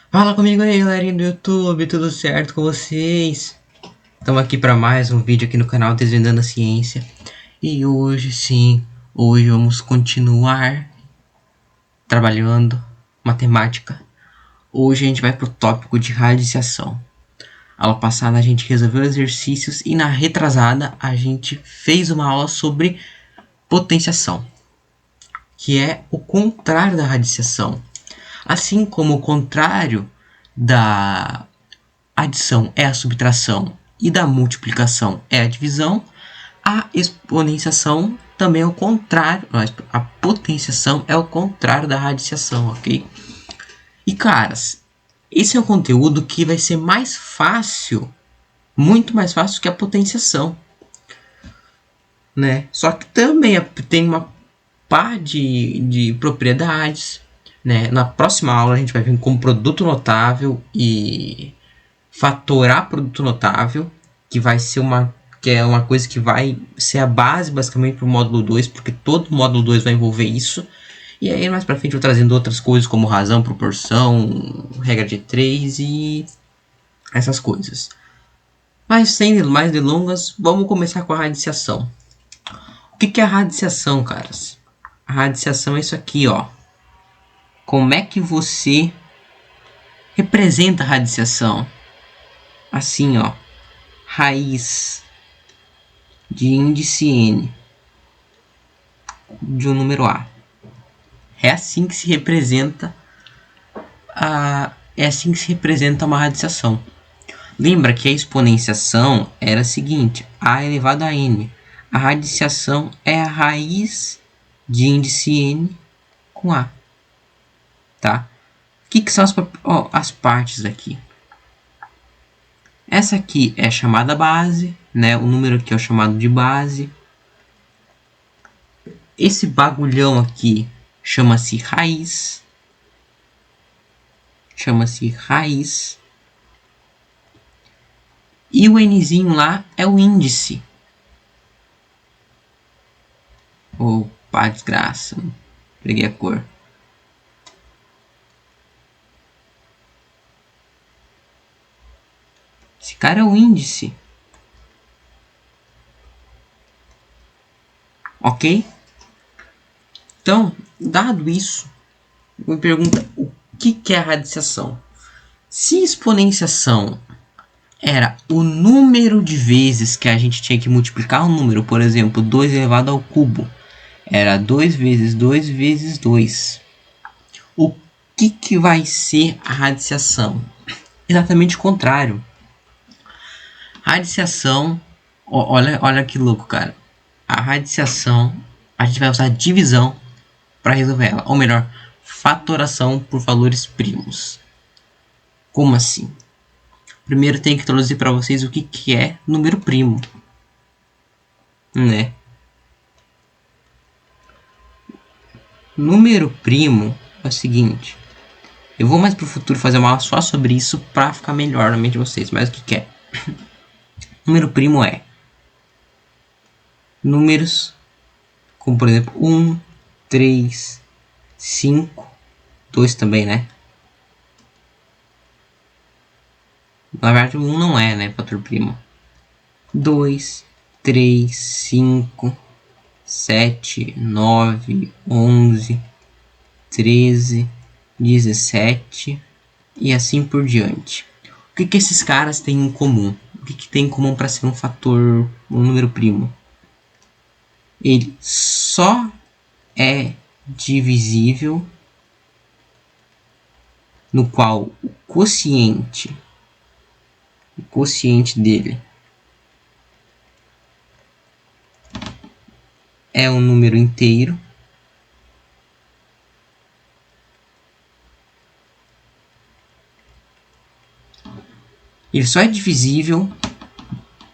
Fala comigo aí, galerinha do YouTube, tudo certo com vocês? Estamos aqui para mais um vídeo aqui no canal Desvendando a Ciência. E hoje sim, hoje vamos continuar trabalhando matemática. Hoje a gente vai pro tópico de radiciação. Aula passada a gente resolveu exercícios e na retrasada a gente fez uma aula sobre potenciação, que é o contrário da radiciação. Assim como o contrário da adição é a subtração e da multiplicação é a divisão, a exponenciação também é o contrário, a potenciação é o contrário da radiciação, ok? E caras, esse é um conteúdo que vai ser mais fácil, muito mais fácil que a potenciação, né? Só que também tem uma par de propriedades, né? Na próxima aula a gente vai ver como produto notável e fatorar produto notável, que é uma coisa que vai ser a base basicamente para o módulo 2, porque todo módulo 2 vai envolver isso. E aí mais para frente eu trazendo outras coisas como razão, proporção, regra de 3 e essas coisas. Mas sem mais delongas, vamos começar com a radiciação. O que é a radiciação, caras? A radiciação é isso aqui, ó. Como é que você representa a radiciação? Assim, ó. Raiz de índice n de um número A. É assim que se representa uma radiciação. Lembra que a exponenciação era a seguinte: a elevado a n. A radiciação é a raiz de índice n com a. Tá? O que são as partes aqui? Essa aqui é chamada base, né? O número aqui é o chamado de base. Esse bagulhão aqui chama-se raiz. E o nzinho lá é o índice. Opa, desgraça. Peguei a cor. Esse cara é o índice. Ok? Então, dado isso, me pergunta o que é a radiciação. Se exponenciação era o número de vezes que a gente tinha que multiplicar um número, por exemplo, 2 elevado ao cubo, era 2 vezes 2 vezes 2. O que vai ser a radiciação? Exatamente o contrário. Radiciação, olha que louco, cara. A radiciação, a gente vai usar divisão para resolver ela, ou melhor, fatoração por valores primos. Como assim? Primeiro tem que traduzir para vocês o que é número primo, né? Número primo é o seguinte. Eu vou mais pro futuro fazer uma aula só sobre isso para ficar melhor na mente de vocês. Mas o que é? Número primo é números como, por exemplo, 1, 3, 5, 2 também, né? Na verdade, o 1 não é, né? Fator primo. 2, 3, 5, 7, 9, 11, 13, 17 e assim por diante. O que esses caras têm em comum? O que tem em comum para ser um fator, um número primo? Ele só é divisível no qual o quociente dele é um número inteiro ele só é divisível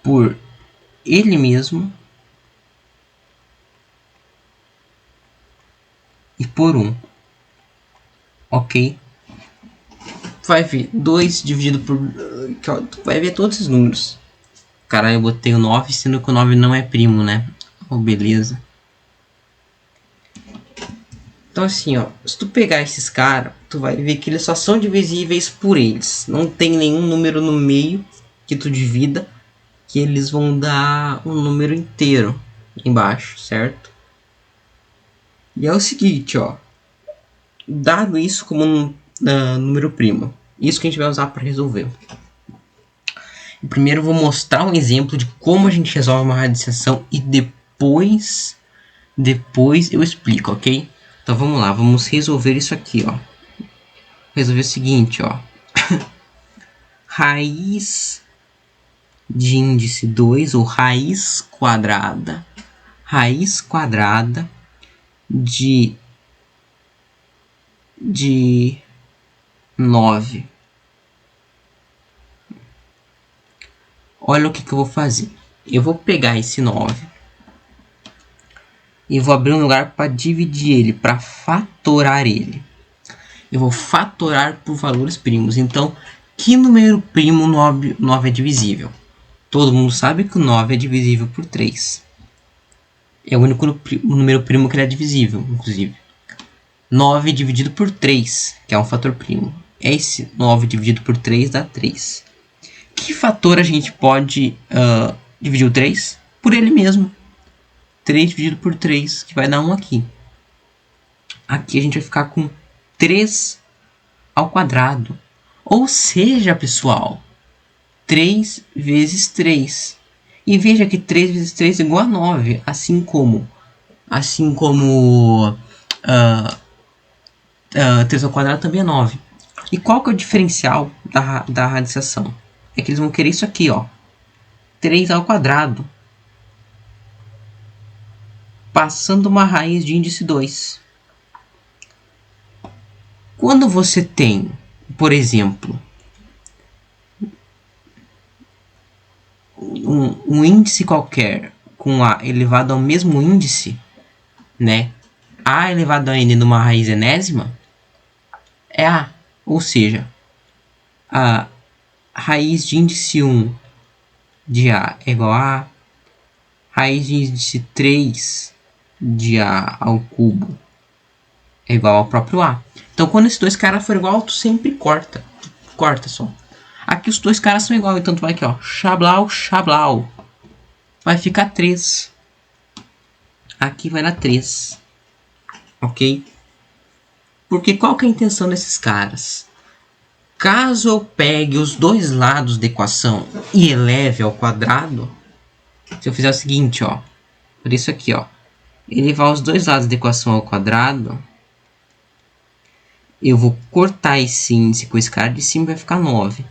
por ele mesmo e por 1. Ok? Vai ver 2 dividido por... vai ver todos esses números. Caralho, eu botei o 9, sendo que o 9 não é primo, né? Oh, beleza. Então assim, ó, se tu pegar esses caras, tu vai ver que eles só são divisíveis por eles. Não tem nenhum número no meio que tu divida, que eles vão dar um número inteiro embaixo, certo? E é o seguinte, ó. Dado isso como um número primo, isso que a gente vai usar para resolver. Primeiro eu vou mostrar um exemplo de como a gente resolve uma radiciação e depois eu explico, ok? Então vamos lá, vamos resolver isso aqui, ó. Resolver o seguinte, ó. Raiz de índice 2 ou raiz quadrada de 9. Olha o que eu vou fazer. Eu vou pegar esse 9 e vou abrir um lugar para dividir ele, para fatorar ele. Eu vou fatorar por valores primos. Então, que número primo 9 é divisível? Todo mundo sabe que o 9 é divisível por 3. É o único número primo que ele é divisível, inclusive. 9 dividido por 3, que é um fator primo. Esse 9 dividido por 3 dá 3. Que fator a gente pode dividir o 3? Por ele mesmo. 3 dividido por 3, que vai dar 1 aqui. Aqui a gente vai ficar com 3 ao quadrado. Ou seja, pessoal, 3 vezes 3. E veja que 3 vezes 3 é igual a 9, assim como 3 ao quadrado também é 9. E qual que é o diferencial da radiciação? É que eles vão querer isso aqui, ó. 3 ao quadrado. Passando uma raiz de índice 2. Quando você tem, por exemplo, um índice qualquer com A elevado ao mesmo índice, né? A elevado a N numa raiz enésima é A. Ou seja, a raiz de índice 1 de A é igual a A. Raiz de índice 3 de A ao cubo é igual ao próprio A. Então, quando esses dois caras forem igual, tu sempre corta. Corta só. Aqui os dois caras são igual, então tu vai aqui, ó. Xablau, xablau. Vai ficar 3. Aqui vai dar 3. Ok? Porque qual que é a intenção desses caras? Caso eu pegue os dois lados da equação e eleve ao quadrado, se eu fizer o seguinte, ó. Por isso aqui, ó. Elevar os dois lados da equação ao quadrado, eu vou cortar esse índice com esse cara de cima, vai ficar 9.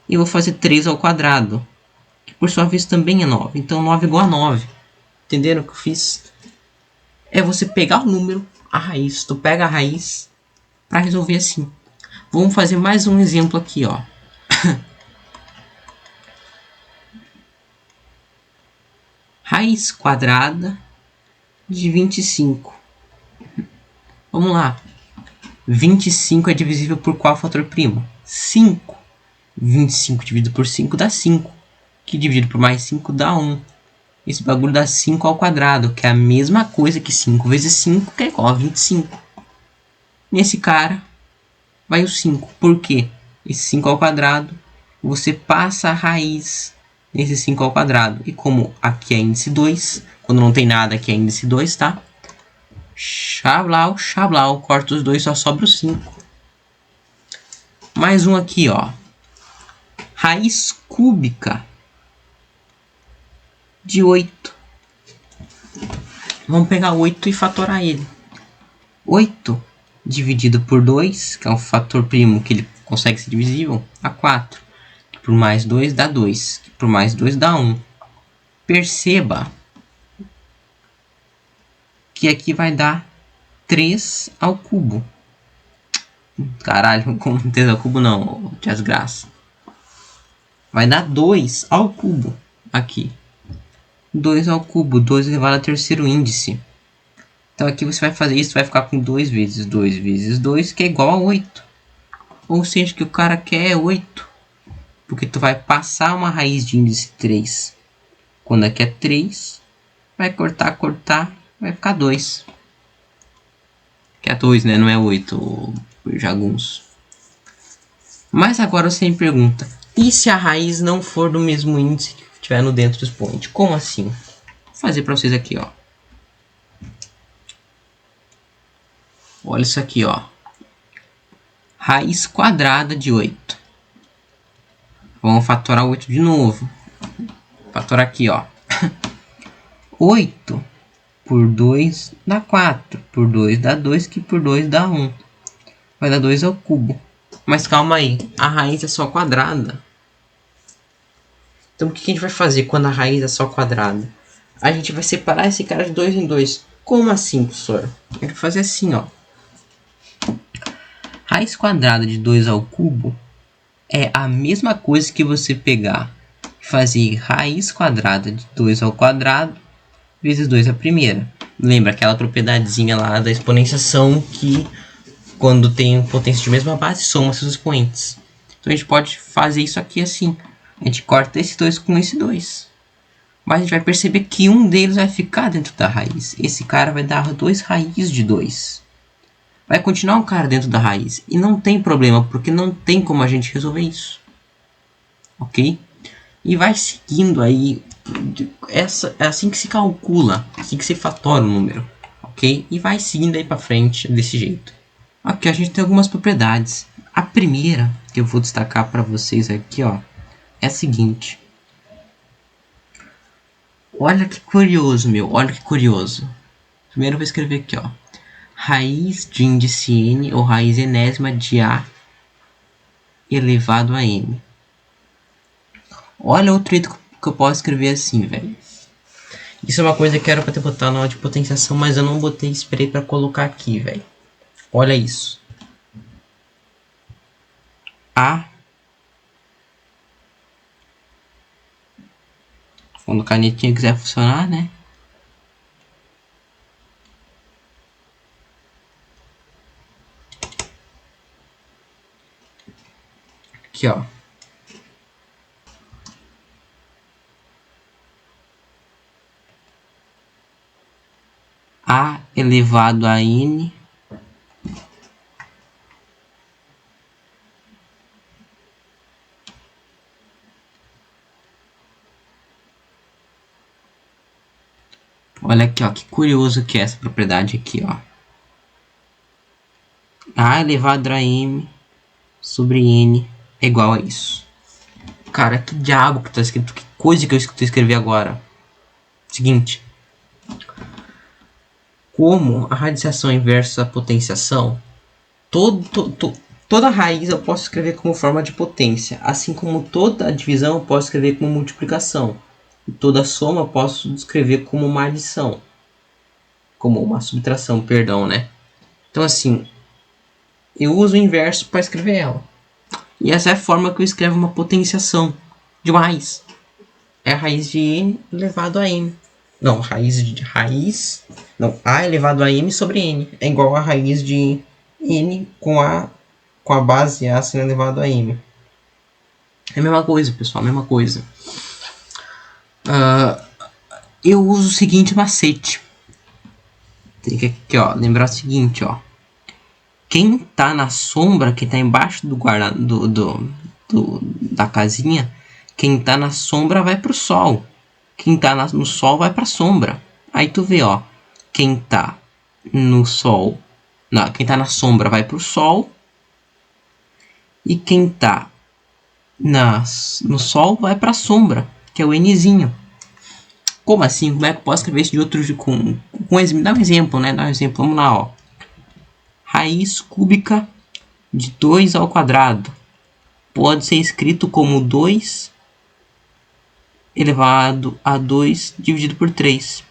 E eu vou fazer 3 ao quadrado, que por sua vez também é 9. Então 9 é igual a 9. Entenderam o que eu fiz? É você pegar o número, a raiz. Tu pega a raiz para resolver assim. Vamos fazer mais um exemplo aqui, ó. Raiz quadrada de 25. Vamos lá. 25 é divisível por qual fator primo? 5. 25 dividido por 5 dá 5. Que dividido por mais 5 dá 1. Esse bagulho dá 5 ao quadrado, que é a mesma coisa que 5 vezes 5, que é igual a 25. Nesse cara, vai o 5. Por quê? Esse 5 ao quadrado, você passa a raiz nesse 5 ao quadrado. E como aqui é índice 2, quando não tem nada aqui é índice 2, tá? Xablau, xablau. Corta os dois, só sobra o 5. Mais um aqui, ó. Raiz cúbica de 8. Vamos pegar 8 e fatorar ele. 8 dividido por 2, que é um fator primo que ele consegue ser divisível, dá 4. Que por mais 2 dá 2. Que por mais 2 dá 1. Perceba que aqui vai dar 3 ao cubo. Caralho, como 3 ao cubo não, desgraça. Vai dar 2 ao cubo aqui. 2 ao cubo, 2 elevado ao terceiro índice. Então aqui você vai fazer isso, vai ficar com 2 vezes 2 vezes 2, que é igual a 8. Ou seja, que o cara quer é 8. Porque tu vai passar uma raiz de índice 3. Quando aqui é 3, vai cortar, vai ficar 2. Que é 2, né? Não é 8, jagunço. Mas agora você me pergunta, e se a raiz não for do mesmo índice que estiver no dentro do expoente? Como assim? Vou fazer para vocês aqui, ó. Olha isso aqui, ó. Raiz quadrada de 8. Vamos fatorar 8 de novo. Fatorar aqui, ó. 8 por 2 dá 4. Por 2 dá 2, que por 2 dá 1. Vai dar 2 ao cubo. Mas calma aí, a raiz é só quadrada. Então o que a gente vai fazer quando a raiz é só quadrada? A gente vai separar esse cara de 2 em 2. Como assim, professor? A gente vai fazer assim, ó. Raiz quadrada de 2 ao cubo é a mesma coisa que você pegar e fazer raiz quadrada de 2 ao quadrado vezes 2 a primeira. Lembra aquela propriedadezinha lá da exponenciação que quando tem potência de mesma base soma seus expoentes. Então a gente pode fazer isso aqui assim. A gente corta esse 2 com esse 2. Mas a gente vai perceber que um deles vai ficar dentro da raiz. Esse cara vai dar 2 raiz de 2. Vai continuar um cara dentro da raiz. E não tem problema, porque não tem como a gente resolver isso. Ok? E vai seguindo aí. É assim que se calcula. Assim que se fatora o número. Ok? E vai seguindo aí pra frente desse jeito. Aqui a gente tem algumas propriedades. A primeira que eu vou destacar para vocês aqui, ó, é a seguinte. Olha que curioso, meu. Olha que curioso. Primeiro eu vou escrever aqui, ó. Raiz de índice n ou raiz enésima de a elevado a n. Olha outro jeito que eu posso escrever assim, velho. Isso é uma coisa que era para ter botado na aula de potenciação, mas eu não botei, esperei para colocar aqui, velho. Olha isso. A. Quando a canetinha quiser funcionar, né? Aqui, ó. A elevado a n olha aqui, ó, que curioso que é essa propriedade aqui, ó. A elevado a m sobre n é igual a isso. Cara, que diabo que tá escrito, que coisa que eu escrevi agora. Seguinte. Como a radiciação inversa a potenciação, toda raiz eu posso escrever como forma de potência, assim como toda divisão eu posso escrever como multiplicação. E toda soma eu posso escrever como uma adição. Como uma subtração, perdão, né? Então assim, eu uso o inverso para escrever ela. E essa é a forma que eu escrevo uma potenciação de uma raiz. É a raiz de n elevado a m. Não, Não, a elevado a m sobre n é igual a raiz de n com a base a sendo elevado a m. É a mesma coisa, pessoal, a mesma coisa. Eu uso o seguinte macete. Tem que aqui, ó, lembrar o seguinte, ó. Quem tá na sombra, quem tá embaixo do guarda da casinha, quem tá na sombra vai pro sol. Quem tá no sol vai pra sombra. Aí tu vê, ó. Quem tá no sol... Não, quem tá na sombra vai pro sol. E quem tá no sol vai pra sombra, que é o Nzinho. Como assim? Como é que eu posso escrever isso de outro... Dá um exemplo, né? Dá um exemplo. Vamos lá, ó. Raiz cúbica de 2 ao quadrado. Pode ser escrito como 2 elevado a 2 dividido por 3.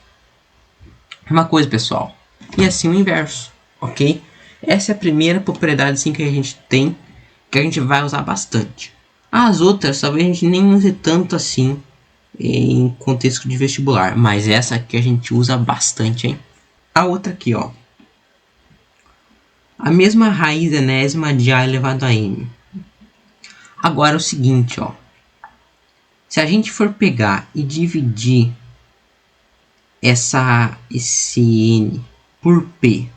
Mesma coisa, pessoal. E assim o inverso, ok? Essa é a primeira propriedade assim, que a gente tem, que a gente vai usar bastante. As outras talvez a gente nem use tanto assim em contexto de vestibular, mas essa aqui a gente usa bastante, hein? A outra aqui, ó. A mesma raiz enésima de a elevado a m. Agora é o seguinte, ó. Se a gente for pegar e dividir esse n por p,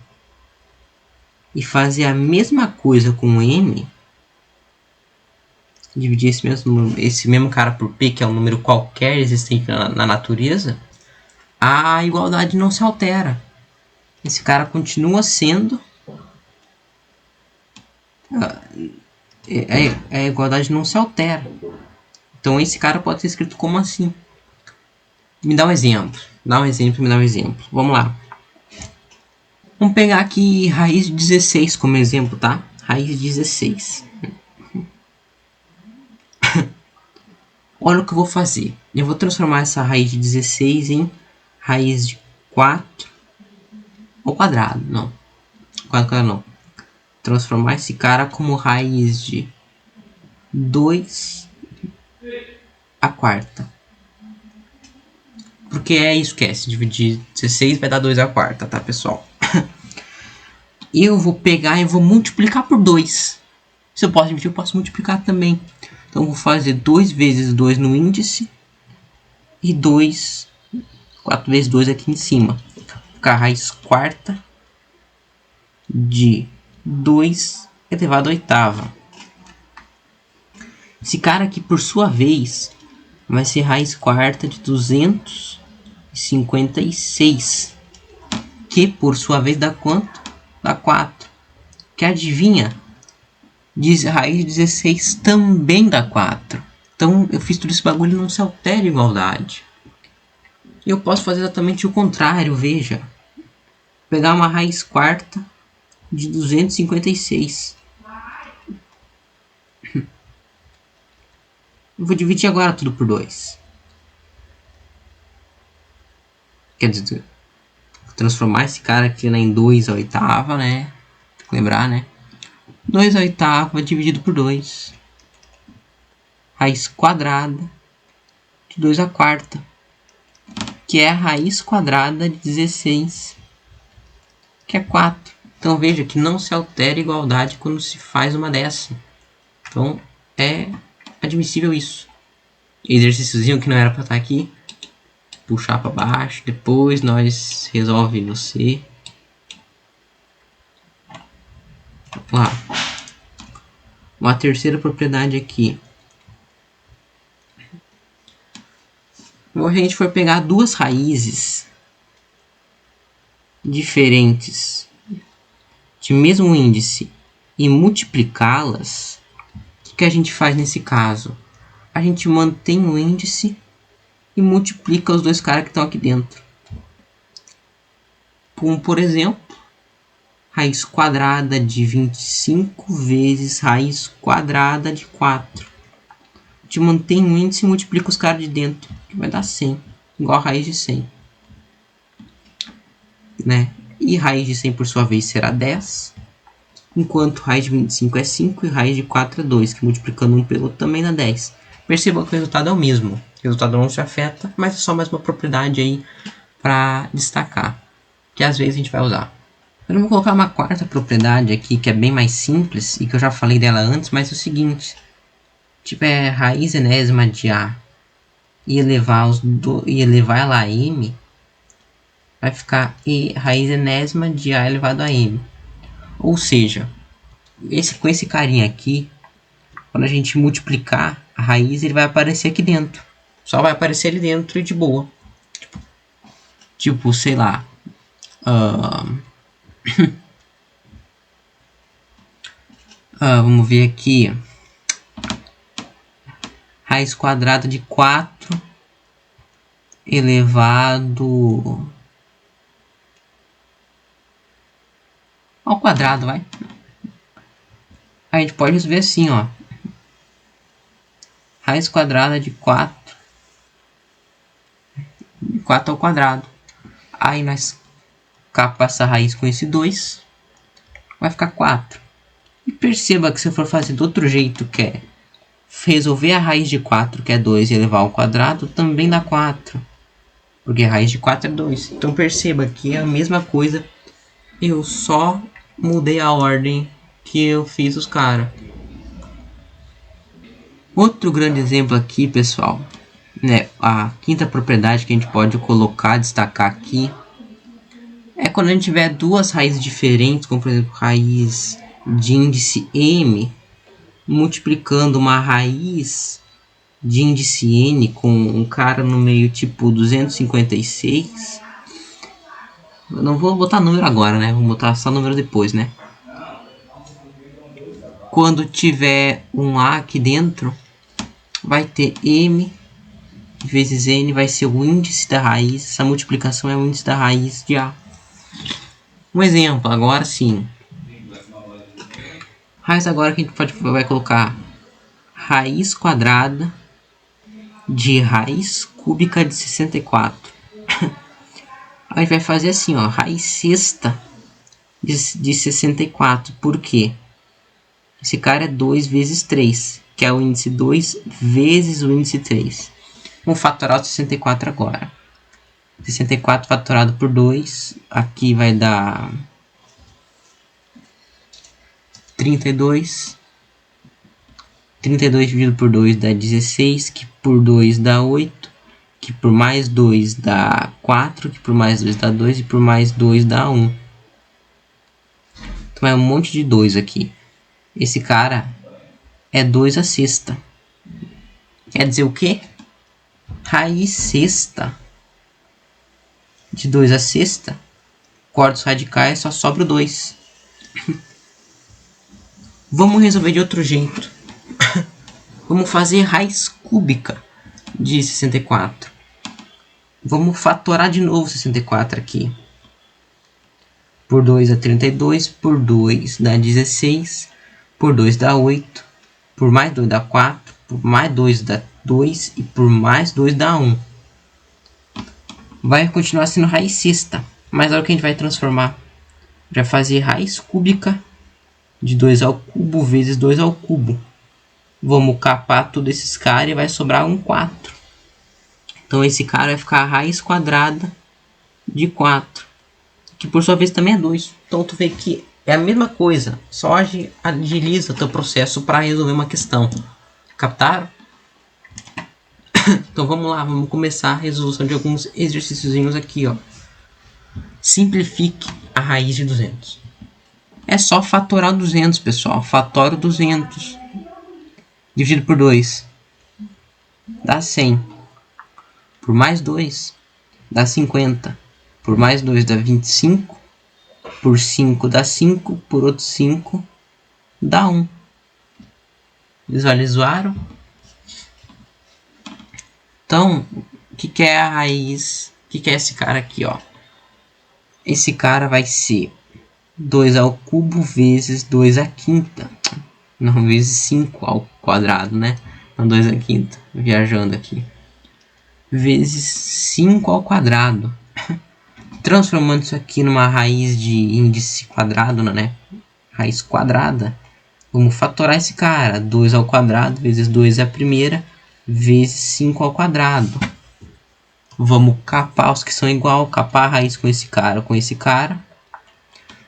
e fazer a mesma coisa com m, dividir esse mesmo cara por p, que é um número qualquer existente na natureza, a igualdade não se altera. Esse cara continua sendo... a igualdade não se altera. Então esse cara pode ser escrito como assim. Me dá um exemplo. Vamos lá. Vamos pegar aqui raiz de 16 como exemplo, tá? Raiz de 16. Olha o que eu vou fazer. Eu vou transformar essa raiz de 16 em raiz de 4 ao quadrado. Não. 4 ao quadrado não. Transformar esse cara como raiz de 2 à quarta. Porque é isso que é. Se dividir 16 vai dar 2 à quarta, tá, pessoal? Eu vou pegar e vou multiplicar por 2. Se eu posso dividir, eu posso multiplicar também. Então, eu vou fazer 2 vezes 2 no índice. E 4 vezes 2 aqui em cima. Vou ficar a raiz quarta de 2 elevado à oitava. Esse cara aqui, por sua vez, vai ser raiz quarta de 256. Que, por sua vez, dá quanto? Dá 4. Que adivinha? Raiz de 16 também dá 4. Então, eu fiz todo esse bagulho e não se altera a igualdade. Eu posso fazer exatamente o contrário, veja. Pegar uma raiz quarta de 256. Eu vou dividir agora tudo por 2. Quer dizer, vou transformar esse cara aqui em 2 à oitava, né? Tem que lembrar, né? 2 à oitava dividido por 2. Raiz quadrada de 2 à quarta. Que é a raiz quadrada de 16. Que é 4. Então veja que não se altera a igualdade quando se faz uma dessa. Então é admissível isso. Exercíciozinho que não era para estar aqui. Puxar para baixo. Depois nós resolve você. Vamos lá. Uma terceira propriedade aqui. Se a gente for pegar duas raízes diferentes de mesmo índice e multiplicá-las, o que a gente faz nesse caso? A gente mantém o índice e multiplica os dois caras que estão aqui dentro. Como, por exemplo, raiz quadrada de 25 vezes raiz quadrada de 4. A gente mantém o índice e multiplica os caras de dentro, que vai dar 100, igual a raiz de 100. Né? E raiz de 100 por sua vez será 10, enquanto raiz de 25 é 5 e raiz de 4 é 2, que multiplicando um pelo outro também dá 10. Perceba que o resultado é o mesmo, o resultado não se afeta, mas é só mais uma propriedade aí para destacar, que às vezes a gente vai usar. Eu vou colocar uma quarta propriedade aqui, que é bem mais simples, e que eu já falei dela antes, mas é o seguinte, tipo é raiz enésima de A e elevar ela a M, vai ficar raiz enésima de A elevado a M. Ou seja, com esse carinha aqui, quando a gente multiplicar a raiz, ele vai aparecer aqui dentro. Só vai aparecer ali dentro e de boa. Tipo, sei lá. Vamos ver aqui. Raiz quadrada de 4 elevado ao quadrado, vai. A gente pode ver assim, ó. Raiz quadrada de 4 ao quadrado. Aí nós capa essa raiz com esse 2. Vai ficar 4. E perceba que se eu for fazer do outro jeito, que é resolver a raiz de 4, que é 2, e elevar ao quadrado, também dá 4. Porque a raiz de 4 é 2. Então perceba que é a mesma coisa. Eu só mudei a ordem que eu fiz os caras. Outro grande exemplo aqui, pessoal, né? A quinta propriedade que a gente pode colocar, destacar aqui, é quando a gente tiver duas raízes diferentes, como por exemplo raiz de índice m multiplicando uma raiz de índice n com um cara no meio tipo 256. Eu não vou botar número agora, né? Vou botar só número depois, né? Quando tiver um a aqui dentro, vai ter m vezes n, vai ser o índice da raiz. Essa multiplicação é o índice da raiz de a. Um exemplo, agora sim. Raiz agora que a gente vai colocar raiz quadrada de raiz cúbica de 64. A gente vai fazer assim, ó, raiz sexta de 64. Por quê? Esse cara é 2 vezes 3, que é o índice 2 vezes o índice 3. Vamos fatorar o 64 agora. 64 fatorado por 2, aqui vai dar 32. 32 dividido por 2 dá 16, que por 2 dá 8, que por mais 2 dá 4, que por mais 2 dá 2 e por mais 2 dá 1. Então é um monte de 2 aqui. Esse cara é 2 a sexta. Quer dizer o quê? Raiz sexta de 2 a sexta, corta os radicais, só sobra o 2. Vamos resolver de outro jeito. Vamos fazer raiz cúbica de 64. Vamos fatorar de novo 64 aqui. Por 2 dá 32, por 2 dá 16, por 2 dá 8, por mais 2 dá 4, por mais 2 dá 2 e por mais 2 dá 1. Vai continuar sendo raiz sexta, mas olha o que a gente vai transformar. Vai fazer raiz cúbica de 2 ao cubo vezes 2 ao cubo. Vamos capar todos esses caras e vai sobrar um 4. Então esse cara vai ficar a raiz quadrada de 4, que por sua vez também é 2. Então tu vê que é a mesma coisa, só agiliza o teu processo para resolver uma questão. Captaram? Então vamos lá, vamos começar a resolução de alguns exercíciozinhos aqui, ó. Simplifique a raiz de 200. É só fatorar 200, pessoal. Fatora 200 dividido por 2 dá 100. Por mais 2 dá 50. Por mais 2 dá 25. Por 5 dá 5. Por outro 5 dá 1. Visualizaram? Então, o que é a raiz? O que é esse cara aqui, ó? Esse cara vai ser 2 ao cubo vezes 2 à quinta. Não, vezes 5 ao quadrado, né? Não, 2 à quinta. Viajando aqui. Vezes 5 ao quadrado. Transformando isso aqui numa raiz de índice quadrado, né? Raiz quadrada. Vamos fatorar esse cara. 2 ao quadrado vezes 2 é a primeira. Vezes 5 ao quadrado. Vamos capar os que são igual. Capar a raiz com esse cara. Com esse cara.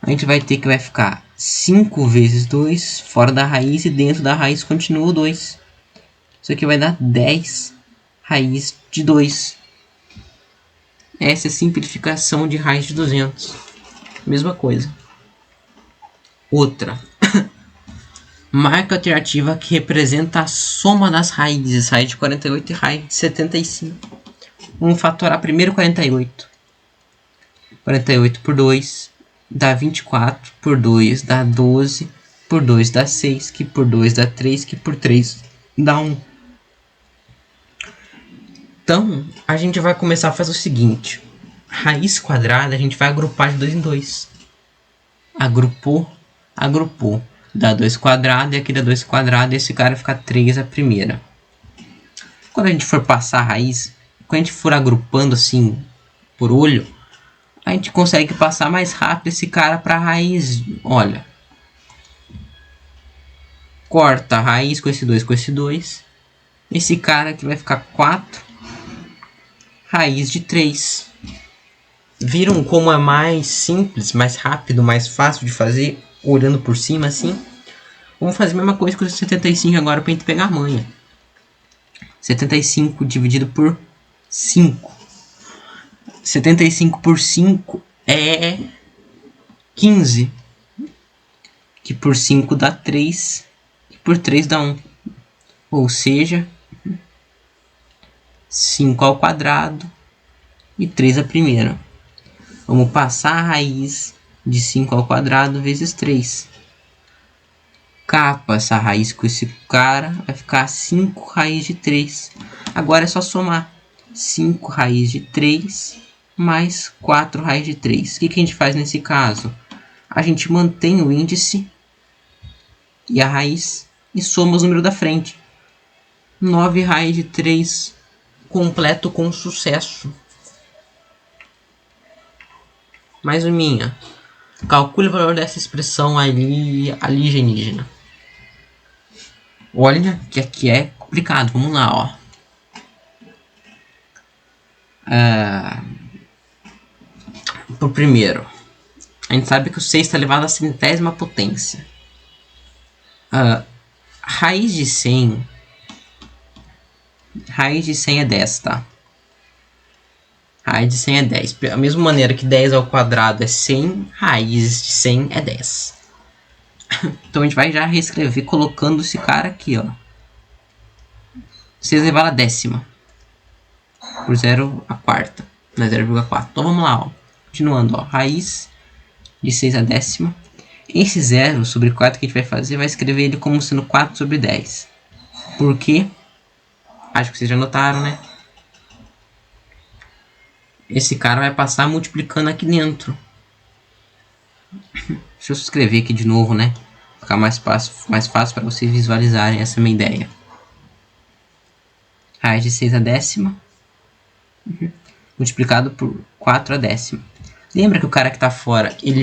A gente vai ter que vai ficar 5 vezes 2 fora da raiz. E dentro da raiz continua o 2. Isso aqui vai dar 10 raiz de 2. Essa é a simplificação de raiz de 200. Mesma coisa. Outra. Marca a alternativa que representa a soma das raízes. Raiz de 48 e raiz de 75. Vamos fatorar primeiro 48. 48 por 2 dá 24. Por 2 dá 12. Por 2 dá 6. Que por 2 dá 3. Que por 3 dá 1. Então, a gente vai começar a fazer o seguinte. Raiz quadrada, a gente vai agrupar de 2 em 2. Agrupou. Dá 2 quadrado e aqui dá 2 quadrado. E esse cara fica 3 a primeira. Quando a gente for passar a raiz, quando a gente for agrupando assim, por olho, a gente consegue passar mais rápido esse cara para a raiz. Olha. Corta a raiz com esse 2 com esse 2. Esse cara aqui vai ficar 4. Raiz de 3. Viram como é mais simples, mais rápido, mais fácil de fazer, olhando por cima assim? Vamos fazer a mesma coisa com o 75 agora para a gente pegar a manha. 75 dividido por 5. 75 por 5 é 15. Que por 5 dá 3. Que por 3 dá 1. Ou seja, 5 ao quadrado e 3 a primeira. Vamos passar a raiz de 5 ao quadrado vezes 3. Capa essa raiz com esse cara, vai ficar 5 raiz de 3. Agora é só somar 5 raiz de 3 mais 4 raiz de 3. O que a gente faz nesse caso? A gente mantém o índice e a raiz e soma os números da frente. 9 raiz de 3 completo com sucesso. Mais uma. Calcule o valor dessa expressão alienígena. Olha que aqui é complicado. Vamos lá, ó. Por primeiro, a gente sabe que o 6 está elevado à centésima potência. Raiz de 100 é 10, tá? Raiz de 100 é 10. Da mesma maneira que 10 ao quadrado é 100, raiz de 100 é 10. Então a gente vai já reescrever colocando esse cara aqui, ó. 6 elevado à décima. Por 0 a quarta. Não é 0,4. Então vamos lá, ó. Continuando, ó. Raiz de 6 a décima. Esse 0 sobre 4 que a gente vai fazer, vai escrever ele como sendo 4 sobre 10. Por quê? Acho que vocês já notaram, né? Esse cara vai passar multiplicando aqui dentro. Deixa eu escrever aqui de novo, né? Ficar mais fácil para vocês visualizarem essa minha ideia. Raiz de 6 a décima. Multiplicado por 4 a décima. Lembra que o cara que está fora, ele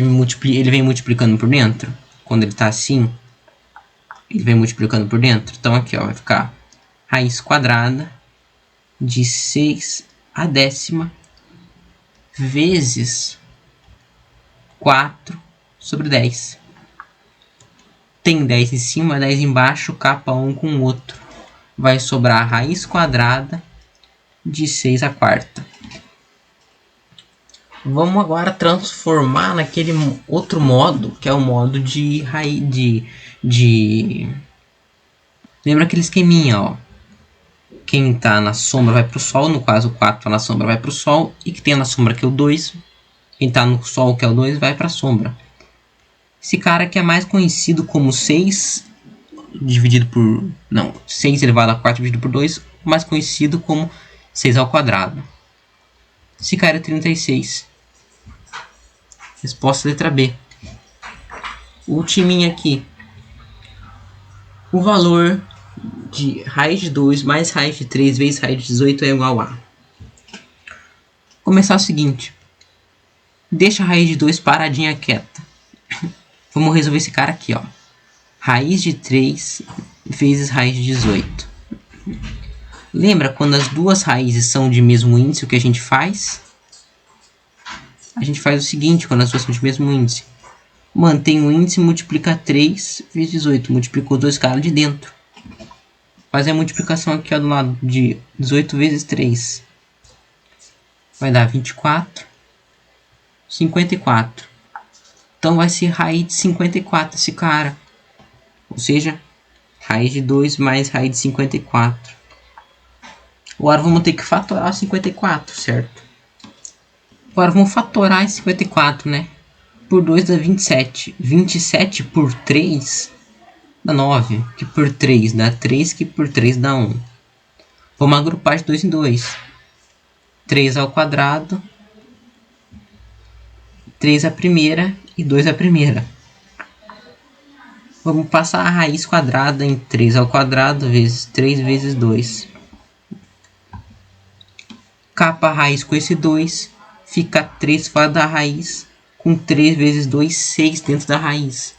vem multiplicando por dentro? Quando ele está assim, ele vem multiplicando por dentro. Então aqui, ó, vai ficar raiz quadrada de 6 a décima vezes 4 sobre 10. Tem 10 em cima, 10 embaixo, capa um com o outro. Vai sobrar a raiz quadrada de 6 a quarta. Vamos agora transformar naquele outro modo, que é o modo de raiz de... Lembra aquele esqueminha, ó. Quem está na sombra vai para o sol, no caso o 4 está na sombra vai para o sol, e que tem na sombra que é o 2, quem está no sol que é o 2 vai para a sombra. Esse cara aqui é mais conhecido como 6 dividido por... Não, 6 elevado a 4 dividido por 2, mais conhecido como 6 ao quadrado. Esse cara é 36. Resposta letra B. Ultiminha aqui. O valor de raiz de 2 mais raiz de 3 vezes raiz de 18 é igual a... Começar o seguinte. Deixa a raiz de 2 paradinha quieta. Vamos resolver esse cara aqui, ó. Raiz de 3 vezes raiz de 18. Lembra quando as duas raízes são de mesmo índice, o que a gente faz? A gente faz o seguinte, quando as duas são de mesmo índice. Mantém o índice e multiplica 3 vezes 18. Multiplicou dois caras de dentro. Fazer a multiplicação aqui, ó, do lado de 18 vezes 3. Vai dar 24. 54. Então vai ser raiz de 54 esse cara. Ou seja, raiz de 2 mais raiz de 54. Agora vamos ter que fatorar 54, certo? Agora vamos fatorar esse 54, né? Por 2 dá 27. 27 por 3 dá 9. Que por 3 dá 3, que por 3 dá 1. Vamos agrupar de 2 em 2. 3 ao quadrado. 3 a primeira e 2 a primeira. Vamos passar a raiz quadrada em 3 ao quadrado vezes 3 vezes 2. Capa a raiz com esse 2. Fica 3 fora da raiz. Com 3 vezes 2, 6 dentro da raiz.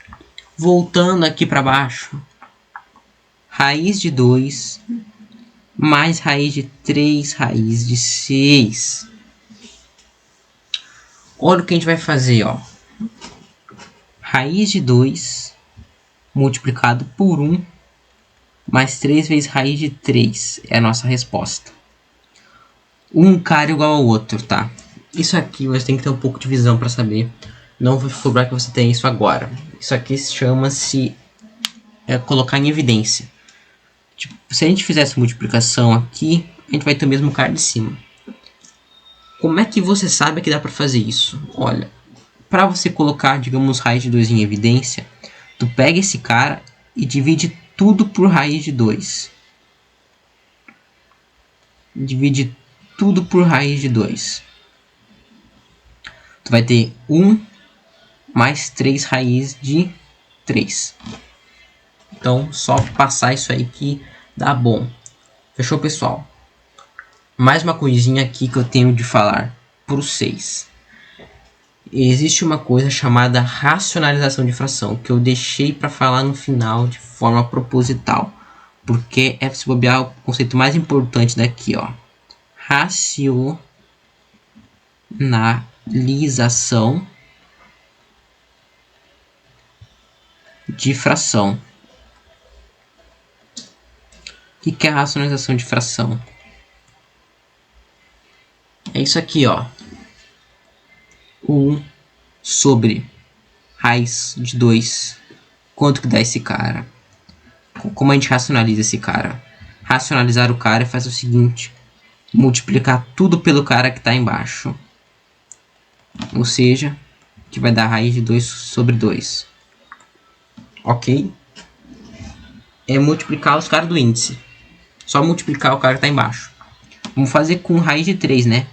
Voltando aqui para baixo. Raiz de 2 mais raiz de 3, raiz de 6. Olha o que a gente vai fazer, ó. Raiz de 2 multiplicado por 1 mais 3 vezes raiz de 3 é a nossa resposta. Um cara igual ao outro, tá? Isso aqui você tem que ter um pouco de visão para saber. Não vou cobrar que você tenha isso agora. Isso aqui chama-se colocar em evidência. Tipo, se a gente fizesse multiplicação aqui, a gente vai ter o mesmo cara de cima. Como é que você sabe que dá para fazer isso? Olha, para você colocar, digamos, raiz de 2 em evidência, tu pega esse cara e divide tudo por raiz de 2. Divide tudo por raiz de 2. Tu vai ter 1 mais 3 raiz de 3. Então, só passar isso aí que dá bom. Fechou, pessoal? Mais uma coisinha aqui que eu tenho de falar para o 6. Existe uma coisa chamada racionalização de fração, que eu deixei para falar no final de forma proposital, porque é, se bobear, o conceito mais importante daqui, ó. Racionalização de fração. O que é a racionalização de fração? É isso aqui, ó. 1 sobre raiz de 2. Quanto que dá esse cara? Como a gente racionaliza esse cara? Racionalizar o cara faz o seguinte: multiplicar tudo pelo cara que está embaixo. Ou seja, que vai dar raiz de 2 sobre 2. Ok? É multiplicar os caras do índice. Só multiplicar o cara que está embaixo. Vamos fazer com raiz de 3, né?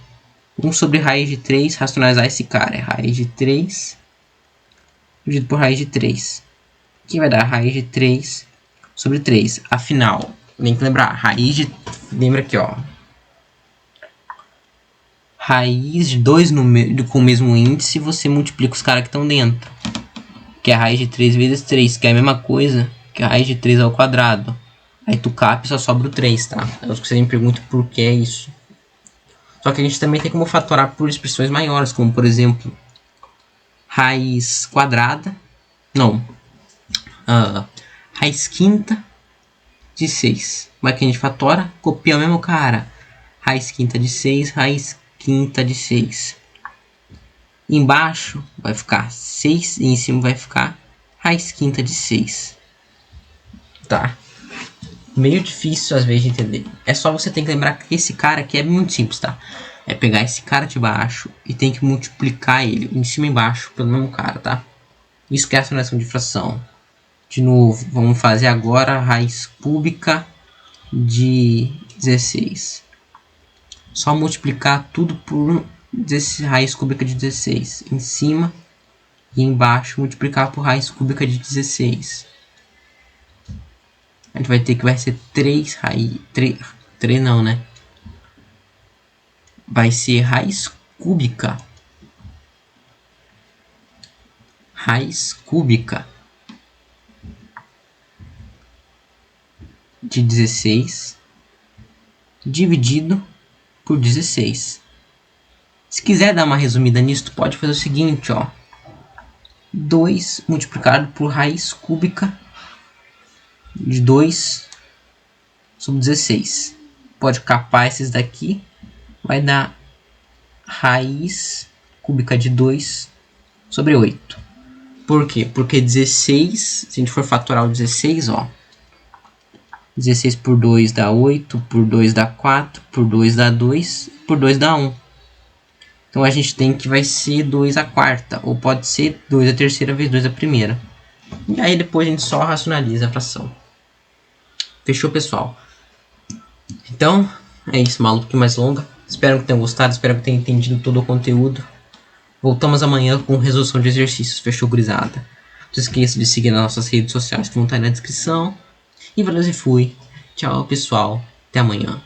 1 sobre raiz de 3, racionalizar esse cara. É raiz de 3 dividido por raiz de 3. Que vai dar raiz de 3 sobre 3. Afinal, tem que lembrar, raiz de... Lembra aqui, ó. Raiz de 2 com o mesmo índice, você multiplica os caras que estão dentro. Que é a raiz de 3 vezes 3, que é a mesma coisa que a raiz de 3 ao quadrado. Aí tu capa e só sobra o 3, tá? Eu acho que você me pergunta por que é isso. Só que a gente também tem como fatorar por expressões maiores, como por exemplo, raiz quadrada. Não. Raiz quinta de 6. Como é que a gente fatora? Copia o mesmo cara. Raiz quinta de 6, raiz quinta de 6. Embaixo vai ficar 6 e em cima vai ficar raiz quinta de 6. Tá? Meio difícil às vezes de entender. É só você ter que lembrar que esse cara aqui é muito simples, tá? É pegar esse cara de baixo e tem que multiplicar ele em cima e embaixo pelo mesmo cara, tá? Isso que é a racionalização de fração. De novo, vamos fazer agora a raiz cúbica de 16. Só multiplicar tudo por raiz cúbica de 16. Em cima e embaixo multiplicar por raiz cúbica de 16. A gente vai ter que vai ser 3 raiz... 3 não, né? Vai ser raiz cúbica. Raiz cúbica de 16 dividido por 16. Se quiser dar uma resumida nisso, tu pode fazer o seguinte, ó. 2 multiplicado por raiz cúbica de 2 sobre 16. Pode capar esses daqui. Vai dar raiz cúbica de 2 sobre 8. Por quê? Porque 16, se a gente for fatorar o 16, ó. 16 por 2 dá 8, por 2 dá 4, por 2 dá 2, por 2 dá 1. Então a gente tem que vai ser 2 a quarta, ou pode ser 2 a terceira vezes 2 a primeira. E aí depois a gente só racionaliza a fração. Fechou, pessoal? Então, é isso, uma aula um pouquinho mais longa. Espero que tenham gostado, espero que tenham entendido todo o conteúdo. Voltamos amanhã com resolução de exercícios. Fechou, gurizada? Não se esqueça de seguir nas nossas redes sociais que vão estar aí na descrição. E valeu e fui. Tchau, pessoal. Até amanhã.